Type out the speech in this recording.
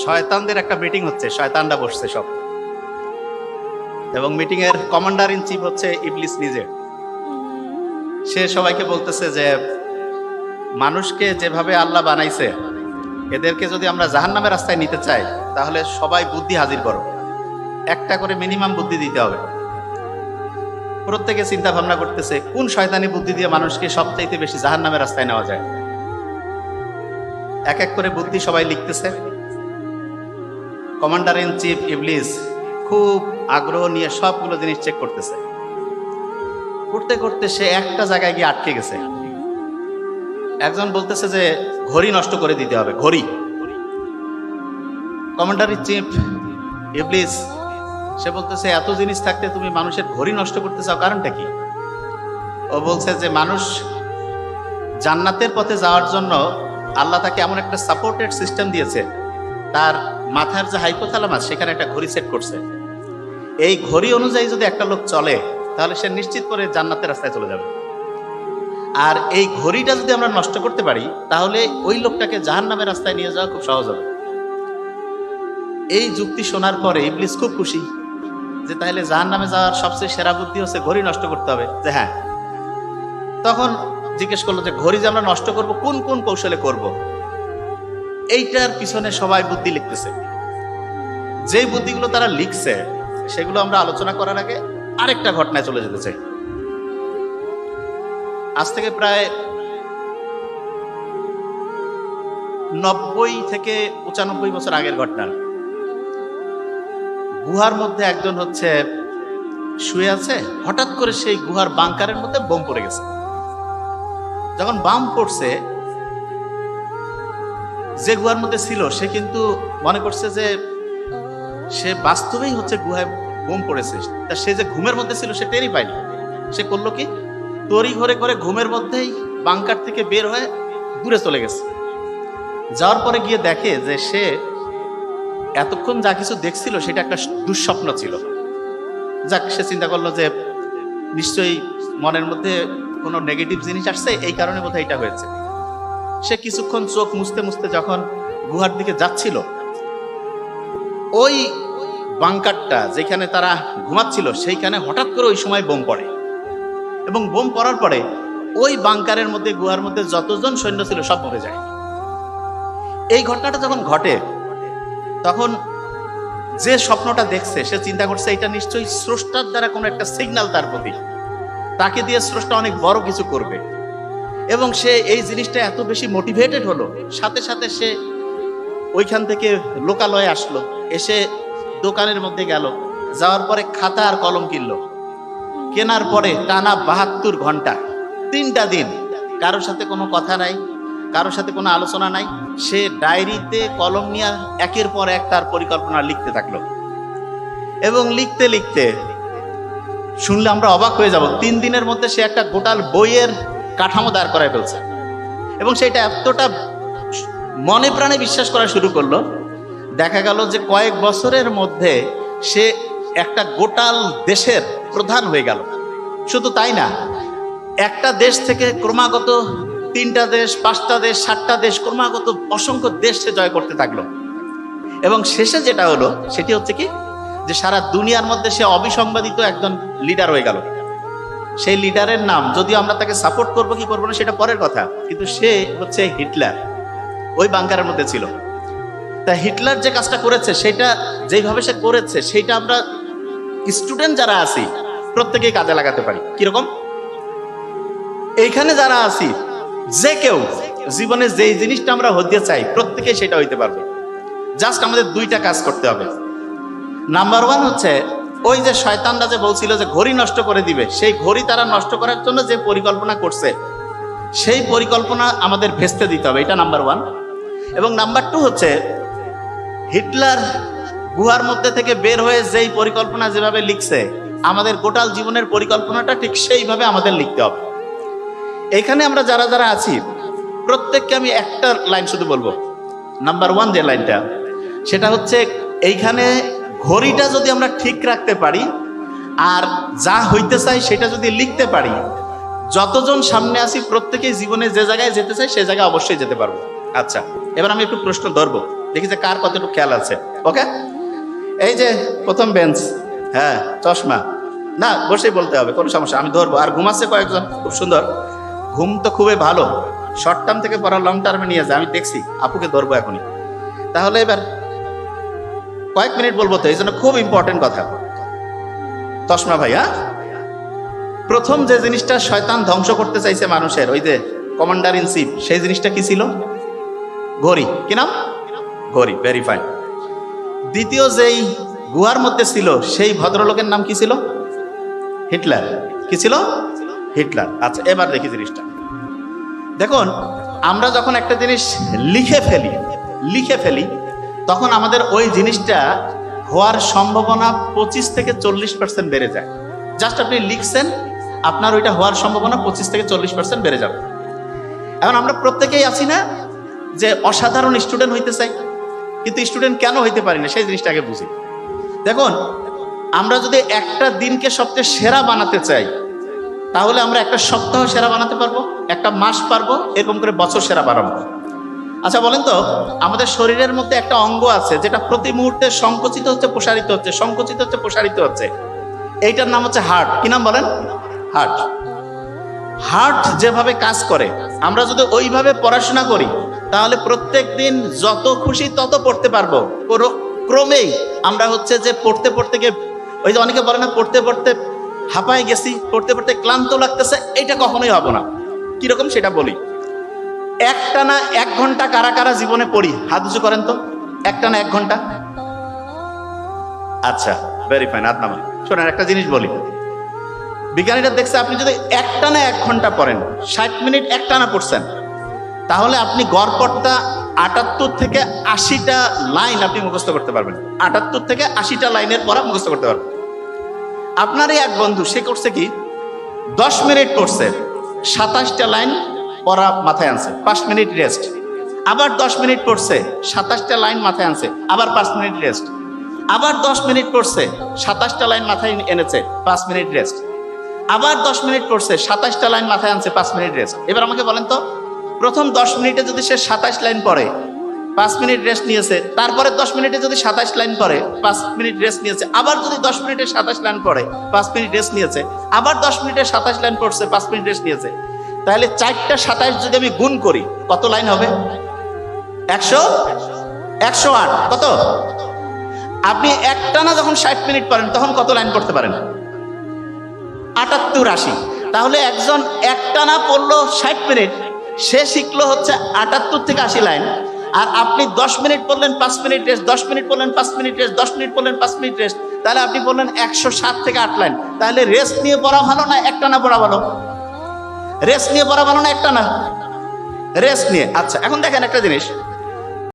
শয়তানদের একটা মিটিং হচ্ছে, শয়তানরা বসছে সব, এবং মিটিং এর কমান্ডার ইন চিফ হচ্ছে ইবলিস নিজে। সে সবাইকে বলতেছে যে মানুষকে যেভাবে আল্লাহ বানাইছে, এদেরকে যদি আমরা জাহান্নামের রাস্তায় নিতে চাই তাহলে সবাই বুদ্ধি হাজির করো, একটা করে মিনিমাম বুদ্ধি দিতে হবে। প্রত্যেকে চিন্তা ভাবনা করতেছে কোন শয়তানি বুদ্ধি দিয়ে মানুষকে সবচাইতে বেশি জাহান্নামের রাস্তায় নেওয়া যায়। এক এক করে বুদ্ধি সবাই লিখতেছে। কমান্ডার ইন চিফ ইবলিস খুব আগ্রহ নিয়ে সবগুলো জিনিস চেক করতেছে। করতে করতে সে একটা জায়গায় গিয়ে আটকে গেছে। একজন বলতেছে যে ঘড়ি নষ্ট করে দিতে হবে, ঘড়ি। কমান্ডার ইন চিফ ইবলিস সে বলতেছে এত জিনিস থাকতে তুমি মানুষের ঘড়ি নষ্ট করতে চাও, কারণটা কি? ও বলছে যে মানুষ জান্নাতের পথে যাওয়ার জন্য আল্লাহ তাকে এমন একটা সাপোর্টেড সিস্টেম দিয়েছে, তার মাথার যে হাইপোথ্যালামাস সেখানে একটা ঘড়ি সেট করছে। এই ঘড়ি অনুযায়ী যদি একটা লোক চলে তাহলে সে নিশ্চিত করে জান্নাতের রাস্তায় চলে যাবে। আর এই ঘড়িটা যদি আমরা নষ্ট করতে পারি তাহলে ওই লোকটাকে জাহান্নামের রাস্তায় নিয়ে যাওয়া খুব সহজ হবে। এই যুক্তি শোনার পরে ইবলিস খুব খুশি যে তাহলে জাহান্নামে যাওয়ার সবচেয়ে সেরা বুদ্ধি হচ্ছে ঘড়ি নষ্ট করতে হবে। যে হ্যাঁ, তখন জিজ্ঞেস করলো যে ঘড়ি যে আমরা নষ্ট করব কোন কোন কৌশলে করব। এইটার পিছনে সবাই বুদ্ধি লিখতেছে। যেই বুদ্ধিগুলো তারা লিখছে সেগুলো আমরা আলোচনা করার আগে আরেকটা ঘটনায় চলে যেতে চাই। আজ থেকে প্রায় 90 থেকে 95 বছর আগের ঘটনা। গুহার মধ্যে একজন হচ্ছে শুয়ে আছে, হঠাৎ করে সেই গুহার বাংকারের মধ্যে বোম পড়ে গেছে। যখন বাম পড়ছে, যে গুহার মধ্যে ছিল সে কিন্তু মনে করছে যে সে বাস্তবেই হচ্ছে গুহায় বোম পড়েছে। তা সে যে ঘুমের মধ্যে ছিল সে টেরই পায়নি। সে করলো কি, তড়ি ঘরে করে ঘুমের মধ্যেই বাংকার থেকে বের হয়ে দূরে চলে গেছে। যাওয়ার পরে গিয়ে দেখে যে সে এতক্ষণ যা কিছু দেখছিল সেটা একটা দুঃস্বপ্ন ছিল। যাক, সে চিন্তা করলো যে নিশ্চয়ই মনের মধ্যে কোনো নেগেটিভ জিনিস আসছে, এই কারণে বোধহয় এটা হয়েছে। সে কিছুক্ষণ চোখ মুছতে মুছতে যখন গুহার দিকে যাচ্ছিল, ওই বাংকারটা যেখানে তারা ঘুমাচ্ছিল সেইখানে হঠাৎ করে ওই সময় বোম পড়ে, এবং বোম পড়ার পরে ওই বাংকারের মধ্যে গুহার মধ্যে যতজন সৈন্য ছিল সব মরে যায়। এই ঘটনাটা যখন ঘটে তখন যে স্বপ্নটা দেখছে সে চিন্তা করছে এটা নিশ্চয়ই স্রষ্টার দ্বারা কোনো একটা সিগন্যাল তার প্রতি, তাকে দিয়ে স্রষ্টা অনেক বড় কিছু করবে। এবং সে এই জিনিসটা এত বেশি মোটিভেটেড হলো, সাথে সাথে সে ওইখান থেকে লোকালয়ে আসলো, এসে দোকানের মধ্যে গেল, যাওয়ার পরে খাতা আর কলম কিনলো। কেনার পরে টানা 72 ঘন্টা 3টা দিন কারোর সাথে কোনো কথা নাই, কারোর সাথে কোনো আলোচনা নাই, সে ডায়েরিতে কলম নিয়ে একের পর এক তার পরিকল্পনা লিখতে থাকলো। এবং লিখতে লিখতে শুনলে আমরা অবাক হয়ে যাব, 3 দিনের মধ্যে সে একটা গোটাল বইয়ের কাঠামো দাঁড় করায় ফেলছে। এবং সেটা এতটা মনে প্রাণে বিশ্বাস করা শুরু করলো, দেখা গেল যে কয়েক বছরের মধ্যে সে একটা গোটাল দেশের প্রধান হয়ে গেল। শুধু তাই না, একটা দেশ থেকে ক্রমাগত 3টা দেশ, 5টা দেশ, 7টা দেশ, ক্রমাগত অসংখ্য দেশ সে জয় করতে থাকলো। এবং শেষে যেটা হলো সেটি হচ্ছে কি, যে সারা দুনিয়ার মধ্যে সে অবিসংবাদিত একজন লিডার হয়ে গেল। সেই লিডারের নাম, যদিও আমরা তাকে সাপোর্ট করবো কি করবো না সেটা পরের কথা, কিন্তু সে হচ্ছে হিটলার। ওই বাংকারের মধ্যে ছিল। তা হিটলার যে কাজটা করেছে সেটা যেইভাবে সে করেছে সেইটা আমরা স্টুডেন্ট যারা আছি প্রত্যেকেই কাজে লাগাতে পারি। কিরকম? এইখানে যারা আছি যে কেউ জীবনে যেই জিনিসটা আমরা হতে চাই প্রত্যেকেই সেটা হইতে পারবে। জাস্ট আমাদের 2টা কাজ করতে হবে। নাম্বার 1 হচ্ছে ওই যে শয়তানরা যে বলছিল যে ঘড়ি নষ্ট করে দিবে, সেই ঘড়ি তারা নষ্ট করার জন্য যে পরিকল্পনা করছে সেই পরিকল্পনা আমাদের ভেস্তে দিতে হবে। এটা নাম্বার 1। এবং নাম্বার 2 হচ্ছে হিটলার গুহার মধ্যে থেকে বের হয়ে যেই পরিকল্পনা যেভাবে লিখছে, আমাদের গোটাল জীবনের পরিকল্পনাটা ঠিক সেইভাবে আমাদের লিখতে হবে। এখানে আমরা যারা যারা আছি প্রত্যেককে আমি একটা লাইন শুধু বলবো। নাম্বার 1 যে লাইনটা, সেটা হচ্ছে এইখানে ঘড়িটা যদি আমরা ঠিক রাখতে পারি আর যা হইতে চাই সেটা যদি লিখতে পারি, যতজন সামনে আছি প্রত্যেকেই জীবনে যে জায়গায় যেতে চাই সে জায়গায় অবশ্যই যেতে পারবো। আচ্ছা, এবার আমি একটু প্রশ্ন ধরবো। দেখি যে কার কতটুকু খেয়াল আছে। ওকে, এই যে প্রথম বেঞ্চ, হ্যাঁ চশমা, না বসেই বলতে হবে, কোনো সমস্যা, আমি ধরবো। আর ঘুমাচ্ছে কয়েকজন, খুব সুন্দর, ঘুম তো খুবই ভালো, শর্ট টার্ম থেকে পড়া লং টার্মে নিয়ে যায়, আমি দেখছি, আপুকে ধরবো এখনই। তাহলে এবার কয়েক মিনিট বলবো তো, এই জন্য খুব ইম্পর্টেন্ট কথা। চশমা ভাই, হ্যাঁ, প্রথম যে জিনিসটা শয়তান ধ্বংস করতে চাইছে মানুষের, ওই যে কমান্ডার ইন চিফ, সেই জিনিসটা কি ছিল? ঘড়ি। কি নাম? ঘড়ি। Very fine. দ্বিতীয় যেই গুহার মধ্যে ছিল সেই ভদ্রলোকের নাম কি ছিল? হিটলার। কি ছিল? হিটলার। আচ্ছা, এবার দেখি জিনিসটা। দেখুন, আমরা যখন একটা জিনিস লিখে ফেলি তখন আমাদের ওই জিনিসটা হওয়ার সম্ভাবনা 25 থেকে 40% বেড়ে যায়। জাস্ট আপনি লিখছেন, আপনার ওইটা হওয়ার সম্ভাবনা 25 থেকে 40% বেড়ে যাবে। এখন আমরা প্রত্যেকেই আছি না যে অসাধারণ স্টুডেন্ট হইতে চাই, কিন্তু স্টুডেন্ট কেন হইতে পারি না সেই জিনিসটা আগে বুঝি। দেখুন, আমরা যদি একটা দিনকে সবচেয়ে সেরা বানাতে চাই তাহলে আমরা একটা সপ্তাহ সেরা বানাতে পারবো, একটা মাস পারবো, এরকম করে বছর সেরা বানাবো। আচ্ছা বলেন তো, আমাদের শরীরের মধ্যে একটা অঙ্গ আছে যেটা প্রতি মুহূর্তে সংকুচিত হচ্ছে, প্রসারিত হচ্ছে, সংকুচিত হচ্ছে, প্রসারিত হচ্ছে, এইটার নাম হচ্ছে হার্ট। কি নাম বলেন? হার্ট। হার্ট যেভাবে কাজ করে আমরা যদি ওইভাবে পড়াশোনা করি তাহলে প্রত্যেক দিন যত খুশি তত পড়তে পারবো। ক্রমেই আমরা হচ্ছে যে পড়তে পড়তে গিয়ে, ওই যে অনেকে বলে না পড়তে পড়তে হাঁপায় গেছি, পড়তে পড়তে ক্লান্ত লাগতেছে, এটা কখনোই হবে না। কিরকম সেটা বলি। একটানা 1 ঘন্টা কারা কারা জীবনে পড়ি? হাত উঁচু করেন তো। একটানা 1 ঘন্টা? আচ্ছা, ভেরি ফাইন, হাত নামান। শোনেন, একটা জিনিস বলি, বিজ্ঞানীরা দেখছে আপনি যদি একটানা 1 ঘন্টা পড়েন, 60 মিনিট একটানা পড়ছেন, তাহলে আপনি গড়পড়তা 78 থেকে 80টা লাইন আপনি মুখস্থ করতে পারবেন। 78 থেকে 80টা লাইনের পড়া মুখস্থ করতে পারবেন। আপনারই এক বন্ধু, সে করছে কি, 10 মিনিট পড়ছে, 27টা লাইন পড়া মাথায় আনছে, 5 মিনিট রেস্ট। আবার 10 মিনিট পড়ছে, 27টা লাইন মাথায় আনছে, আবার 5 মিনিট রেস্ট। আবার 10 মিনিট পড়ছে, 27টা লাইন মাথায় এনেছে, 5 মিনিট রেস্ট। আবার 10 মিনিট পড়ছে, 27টা লাইন মাথায় আনছে, 5 মিনিট রেস্ট। এবার আমাকে বলেন তো, প্রথম 10 মিনিটে যদি সে 27 লাইন পড়ে, 5 মিনিট রেস্ট নিয়েছে, তারপরে 10 মিনিটে যদি 27 লাইন পড়ে, 5 মিনিট রেস্ট নিয়েছে, আবার যদি 10 মিনিটে 27 লাইন পড়ে, 5 মিনিট রেস্ট নিয়েছে, আবার 10 মিনিটে 27 লাইন পড়ছে, 5 মিনিট রেস্ট নিয়েছে, তাহলে 4টা 27 যদি আমি গুণ করি কত লাইন হবে? 108। কত? আপনি একটানা যখন 60 মিনিট পড়েন তখন কত লাইন পড়তে পারেন? 78, 80। তাহলে একজন একটানা পড়লো 60 মিনিট, সে শিখলো হচ্ছে 78 থেকে 80 লাইন। আর আপনি 10 মিনিট পড়লেন, 5 মিনিট রেস্ট, 10 মিনিট পড়লেন, 5 মিনিট রেস্ট, 10 মিনিট পড়লেন, 5 মিনিট রেস্ট, তাহলে আপনি বললেন 107 থেকে 8 লাইন। তাহলে রেস্ট নিয়ে পড়া ভালো না একটানা পড়া ভালো? রেস্ট নিয়ে পড়া ভালো না একটানা? রেস্ট নিয়ে। আচ্ছা, এখন দেখেন একটা জিনিস,